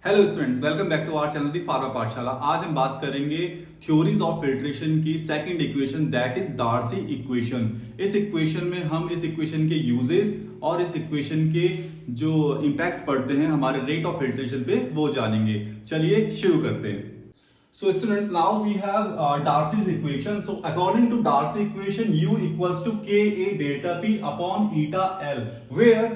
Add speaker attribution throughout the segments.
Speaker 1: Hello students, welcome back to our channel the pharma Pathshala. आज हम बात करेंगे थ्योरीज ऑफ फिल्ट्रेशन की second equation, that is Darcy equation. इस इक्वेशन में हम इस इक्वेशन के यूजेस और इस इक्वेशन के जो इंपैक्ट पड़ते हैं हमारे रेट ऑफ फिल्ट्रेशन पे वो जानेंगे। चलिए शुरू करते हैं। So students, now we have Darcy's equation. So according to Darcy equation, U equals to Ka delta P upon eta L, where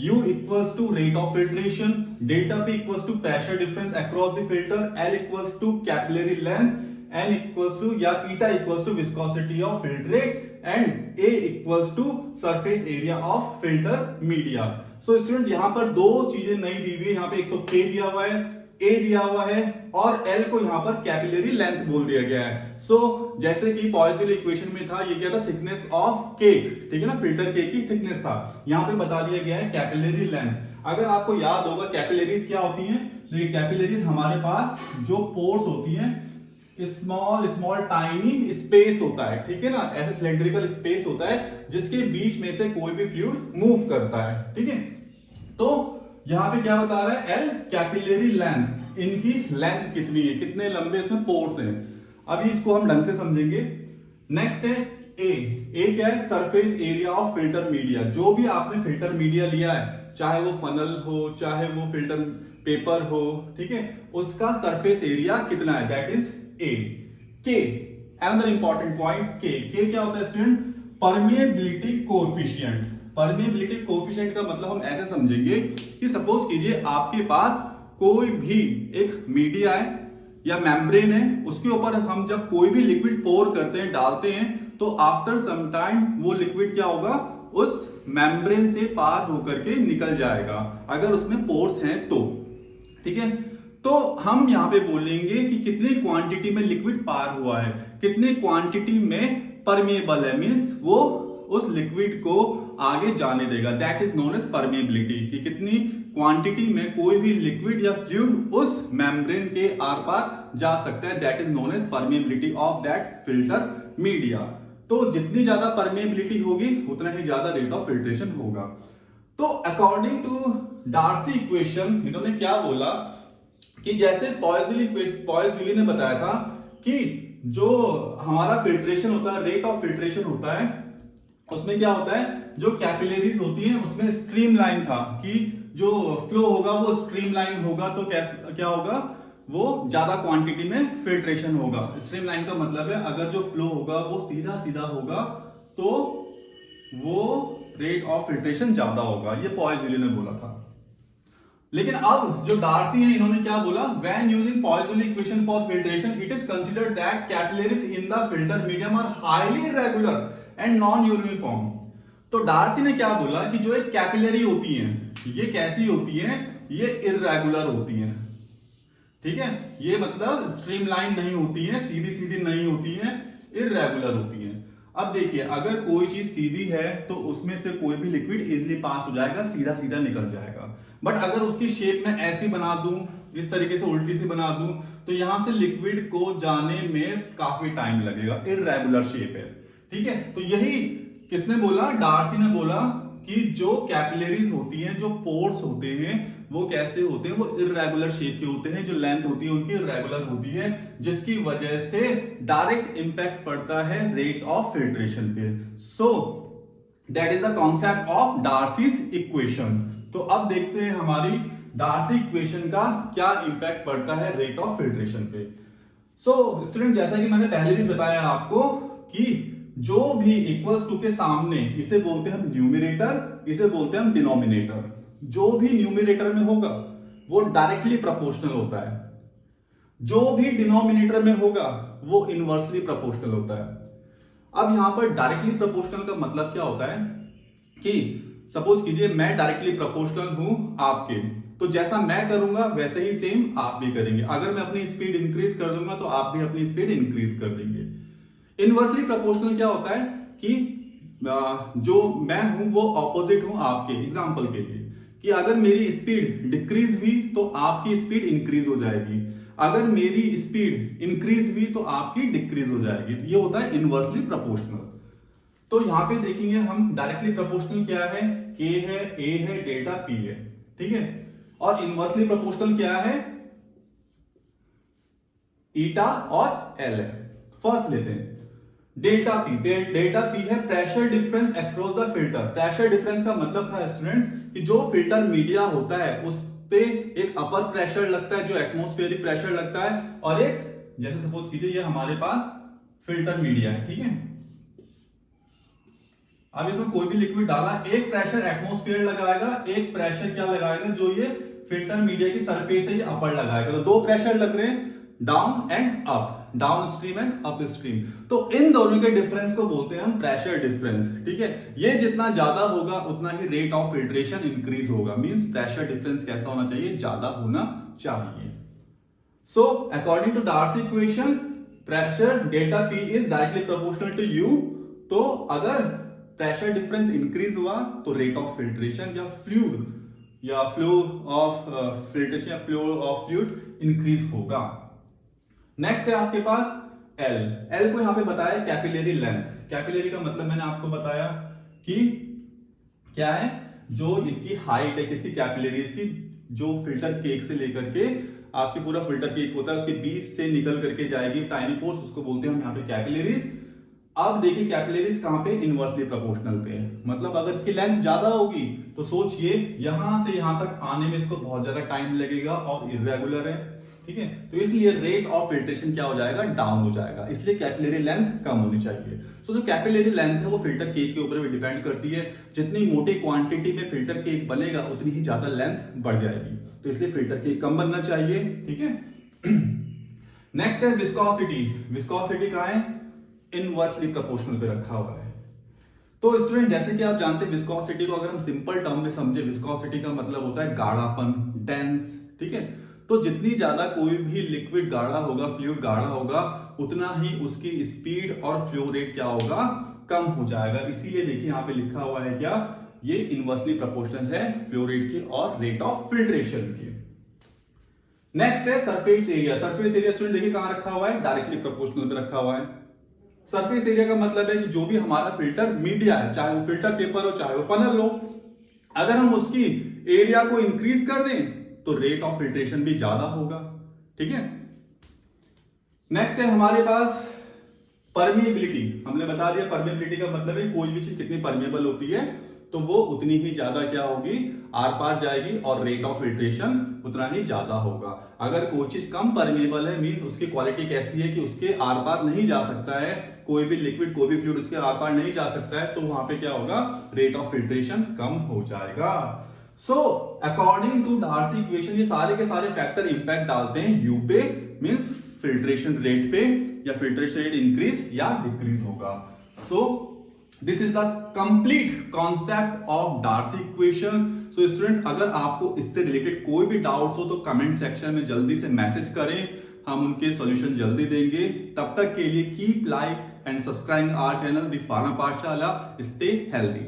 Speaker 1: U equals to rate of filtration, delta P equals to pressure difference across the filter, L equals to capillary length, N equals to या eta equals to viscosity of filtrate, and A equals to surface area of filter media. So students, यहाँ पर दो चीजें नई दी हुई है। यहाँ पे एक तो K दिया हुआ है, A दिया हुआ है और L को यहाँ पर कैपिलरी लेंथ बोल दिया गया है। सो जैसे कि पॉइसन इक्वेशन में था, ये क्या था, थिकनेस ऑफ केक, ठीक है ना, फिल्टर केक की थिकनेस था। यहाँ पे बता दिया गया है कैपिलरी लेंथ। अगर आपको याद होगा कैपिलरीज क्या होती हैं, तो ये कैपिलरीज हमारे पास जो पोर्स होती हैं, स्मॉल स्मॉल टाइनी स्पेस होता है, ठीक है ना, ऐसे सिलेंड्रिकल स्पेस होता है जिसके बीच में से कोई भी फ्लूइड मूव करता है, ठीक है। तो यहां पे क्या बता रहा है, एल कैपिलरी लेंथ, इनकी लेंथ कितनी है, कितने लंबे इसमें पोर्स हैं। अभी इसको हम ढंग से समझेंगे। नेक्स्ट है ए क्या है, surface area of filter media. जो भी आपने फिल्टर मीडिया लिया है, चाहे वो फनल हो, चाहे वो फिल्टर पेपर हो, ठीक है, उसका सरफेस एरिया कितना है, दैट इज ए। के अनदर इंपॉर्टेंट पॉइंट, के क्या होता है students, permeability coefficient. Permeability coefficient का मतलब हम ऐसे समझेंगे कि सपोज कीजिए आपके पास कोई भी एक मीडिया है या मेम्ब्रेन है, उसके ऊपर हम जब कोई भी लिक्विड पोर करते हैं, डालते हैं, तो आफ्टर सम टाइम वो लिक्विड क्या होगा, उस मेम्ब्रेन से पार होकर के निकल जाएगा, अगर उसमें पोर्स हैं तो, ठीक है। तो हम यहां पे बोलेंगे कि कितनी क्वांटिटी में लिक्विड पार हुआ है, कितनी क्वांटिटी में परमिएबल है, मींस वो उस लिक्विड को आगे जाने देगा, that is known as permeability. कि कितनी क्वांटिटी में कोई भी लिक्विड या फ्लूइड उस मेम्ब्रेन के आर पार जा सकता है, that is known as permeability of that filter media. तो जितनी ज्यादा परमिएबिलिटी होगी उतना ही ज्यादा रेट ऑफ फिल्ट्रेशन होगा। तो अकॉर्डिंग टू डार्सी इक्वेशन इन्होंने क्या बोला कि जैसे पॉइजली ने बताया था कि जो हमारा फिल्ट्रेशन होता है, रेट ऑफ फिल्ट्रेशन होता है, उसमें क्या होता है, जो कैपिलरीज होती हैं उसमें स्ट्रीम लाइन था कि जो फ्लो होगा वो स्ट्रीम लाइन होगा, तो क्या होगा, वो ज्यादा क्वांटिटी में फिल्ट्रेशन होगा। स्ट्रीम लाइन का मतलब है अगर जो फ्लो होगा वो सीधा सीधा होगा तो वो रेट ऑफ फिल्ट्रेशन ज्यादा होगा, ये पॉइजली ने बोला था। लेकिन अब जो डार्सी है, इन्होंने क्या बोला, when using Poiseuille equation for filtration it is considered that capillaries in the filter medium are highly regular and non uniform. तो डार्सी ने क्या बोला कि जो एक कैपिलरी होती हैं, ये कैसी होती हैं, ये इर्रेगुलर होती हैं, ठीक है, ये मतलब स्ट्रीमलाइन नहीं होती हैं, सीधी सीधी नहीं होती हैं, इर्रेगुलर होती हैं। अब देखिए, अगर कोई चीज सीधी है तो उसमें से कोई भी लिक्विड इजिली पास हो जाएगा, सीधा सीधा निकल जाएगा। बट अगर उसकी शेप में ऐसी बना दूं, इस तरीके से उल्टी सी बना दूं, तो यहां से लिक्विड को जाने में काफी टाइम लगेगा, इर्रेगुलर शेप है, ठीक है। तो यही किसने बोला, डार्सी ने बोला कि जो कैपिलरीज होती हैं, जो पोर्स होते हैं, वो कैसे होते हैं, वो इर्रेगुलर शेप के होते हैं, जो लेंथ होती है उनकी इर्रेगुलर होती है, जिसकी वजह से डायरेक्ट इंपैक्ट पड़ता है रेट ऑफ फिल्ट्रेशन पे। So that is the concept of Darcy's equation. तो अब देखते हैं हमारी डार्सी इक्वेशन का क्या इंपैक्ट पड़ता है रेट ऑफ फिल्ट्रेशन पे। सो स्टूडेंट, जैसा कि मैंने पहले भी बताया आपको कि जो भी इक्वल्स टू के सामने, इसे बोलते हैं हम न्यूमरेटर, इसे बोलते हैं हम डिनोमिनेटर। जो भी न्यूमरेटर में होगा वो डायरेक्टली प्रोपोर्शनल होता है, जो भी डिनोमिनेटर में होगा वो इनवर्सली प्रोपोर्शनल होता है। अब यहां पर डायरेक्टली प्रोपोर्शनल का मतलब क्या होता है कि सपोज कीजिए मैं डायरेक्टली प्रोपोर्शनल हूं आपके, तो जैसा मैं करूंगा वैसे ही सेम आप भी करेंगे। अगर मैं अपनी स्पीड इंक्रीज कर दूंगा तो आप भी अपनी स्पीड इंक्रीज कर देंगे। इनवर्सली प्रोपोर्शनल क्या होता है कि जो मैं हूं वो ऑपोजिट हूं आपके। एग्जांपल के लिए कि अगर मेरी स्पीड डिक्रीज हुई तो आपकी स्पीड इंक्रीज हो जाएगी, अगर मेरी स्पीड इंक्रीज हुई तो आपकी डिक्रीज हो जाएगी। ये होता है इनवर्सली प्रोपोर्शनल। तो यहां पे देखेंगे हम डायरेक्टली प्रोपोर्शनल क्या है, के है, ए है, डेल्टा पी है, ठीक है। और इनवर्सली प्रोपोर्शनल क्या है, ईटा और एल है। फर्स्ट लेते हैं डेल्टा पी। डेल्टा पी है pressure difference across the filter. Pressure difference का मतलब था स्टूडेंट्स कि जो फिल्टर मीडिया होता है उस पे एक अपर प्रेशर लगता है जो एटमॉस्फेरिक प्रेशर लगता है, और एक जैसे सपोज कीजिए ये हमारे पास फिल्टर मीडिया है, ठीक है। अब इसमें कोई भी लिक्विड डाला, एक प्रेशर एटमॉस्फेयर लगाएगा, एक प्रेशर क्या लगाएगा, जो ये फिल्टर मीडिया की सरफेस है ये अपर लगाएगा। तो दो प्रेशर लग रहे हैं, down and up, down stream and up stream. तो इन दोनों के डिफरेंस को बोलते हैं हम प्रेशर डिफरेंस, ठीक है। ये जितना ज्यादा होगा उतना ही रेट ऑफ फिल्ट्रेशन इंक्रीज होगा। मींस प्रेशर डिफरेंस कैसा होना चाहिए, ज्यादा होना चाहिए। So according to Darcy equation pressure delta P is directly proportional to U. तो अगर प्रेशर डिफरेंस इंक्रीज हुआ तो रेट ऑफ फिल्ट्रेशन या फ्लूइड या फ्लो ऑफ फिल्ट्रेशन या फ्लो ऑफ फ्लूइड इंक्रीज होगा। नेक्स्ट है आपके पास एल। एल को यहां पे बताया कैपिलरी लेंथ। कैपिलरी का मतलब मैंने आपको बताया कि क्या है, जो इनकी हाइट है किसकी, कैपिलरीज की, जो फिल्टर केक से लेकर के आपके पूरा फिल्टर केक होता है उसके बीच से निकल करके जाएगी टाइनी पोर्स, उसको बोलते हैं हम यहाँ पे कैपिलरीज। अब देखिए कैपिलरीज कहां पे, इनवर्सली प्रोपोर्शनल पे। मतलब अगर इसकी लेंथ ज्यादा होगी तो सोचिए यहां से यहां तक आने में इसको बहुत ज्यादा टाइम लगेगा और इरेगुलर है, ठीक है। तो इसलिए रेट ऑफ फिल्ट्रेशन क्या हो जाएगा, डाउन हो जाएगा। इसलिए कैपिलरी लेंथ कम होनी चाहिए। सो जो कैपिलरी लेंथ है वो फिल्टर केक के ऊपर भी डिपेंड करती है। जितनी मोटी क्वांटिटी में फिल्टर केक बनेगा उतनी ही ज्यादा लेंथ बढ़ जाएगी। तो इसलिए फिल्टर केक कम बनना चाहिए, ठीक है। नेक्स्ट है विस्कोसिटी। विस्कोसिटी कहां है, इनवर्सली प्रोपोर्शनल पे रखा हुआ है। तो स्टूडेंट जैसे कि आप जानते हैं विस्कोसिटी को अगर हम सिंपल टर्म में समझे, विस्कोसिटी का मतलब होता है गाढ़ापन, डेंस, ठीक है। तो जितनी ज्यादा कोई भी लिक्विड गाढ़ा होगा, फ्लूइड गाढ़ा होगा, उतना ही उसकी स्पीड और फ्लो रेट क्या होगा, कम हो जाएगा। इसीलिए देखिए यहां पे लिखा हुआ है क्या, ये इनवर्सली प्रोपोर्शनल है फ्लो रेट की और रेट ऑफ फिल्ट्रेशन की। नेक्स्ट है surface area. Surface area student देखिए कहां रखा हुआ है, डायरेक्टली प्रोपोर्शनल पे रखा हुआ है। सरफेस एरिया का मतलब है कि जो भी हमारा फिल्टर मीडिया है, चाहे वो फिल्टर पेपर हो चाहे वो फनल हो, अगर हम उसकी एरिया को इंक्रीज कर दें तो रेट ऑफ फिल्ट्रेशन भी ज्यादा होगा, ठीक है। नेक्स्ट है हमारे पास परमिएबिलिटी। हमने बता दिया परमिएबिलिटी का मतलब है कोई भी चीज कितनी परमिएबल होती है तो वो उतनी ही ज्यादा क्या होगी, आर पार जाएगी और रेट ऑफ फिल्ट्रेशन उतना ही ज्यादा होगा। अगर कोई चीज कम परमिएबल है मींस उसकी क्वालिटी कैसी है कि उसके आर पार नहीं जा सकता है, कोई भी लिक्विड कोई भी फ्लूइड उसके आर पार नहीं जा सकता है, तो वहां पे क्या होगा, रेट ऑफ फिल्ट्रेशन कम हो जाएगा। So according to Darcy equation ये सारे के सारे फैक्टर इंपैक्ट डालते हैं यू पे, मींस फिल्ट्रेशन रेट पे, या फिल्ट्रेशन रेट इंक्रीज या डिक्रीज होगा। So this is the complete concept of Darcy equation. So students अगर आपको इससे रिलेटेड कोई भी डाउट्स हो तो कमेंट सेक्शन में जल्दी से मैसेज करें, हम उनके सॉल्यूशन जल्दी देंगे। तब तक के लिए keep like and subscribing our channel the pharma Pathshala. Stay healthy.